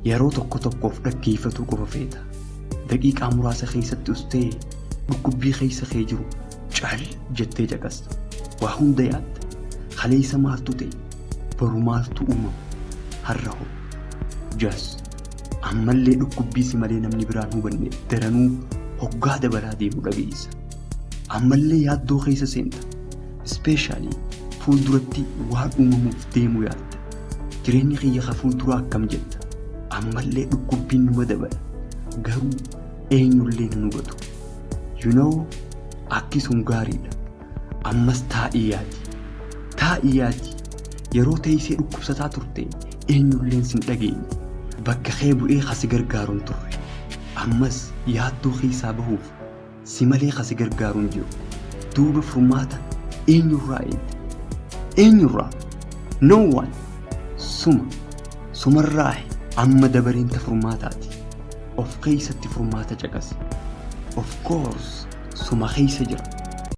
yeroo tokko tokkoof dhaggeeffatu qofa feeta. Daqiiqaa muraasa keessatti ustee dhukkubbii keessa kee jiru caal jettee caqasta. Waa hunda yaadda. Kaleessa maaltu ta'e? Boru maaltu uumama? Har'a hoo? Jas ammallee dhukkubbii si malee namni biraan hubanne daranuu hoggaa dabalaa deemu dhageessa. Ammallee yaaddoo keessa seenta. Ispeeshaalii fuulduratti waan uumamuuf deemu yaadda. Jireenyi kiyya ka fuulduraa akkam jetta? Ammallee dhukkubbiin numa dabala. Garuu eenyullee nan hubatu. Akkisum gaariidha. Ammas taa'ii yaadi. Yeroo teessee dhukkubsataa turte eenyulleen sin dhageenye. Bakka kee bu'ee kasi gargaaruun turre. Ammas yaaddoo keessaa bahuuf si malee kasi gargaaruun jiru. Duuba furmaata eenyurraa eegde? Eenyurraa? No one. Sumarraa amma dabareenta furmaataati. Of keessatti furmaata caqasi. Of course suma keessa jira.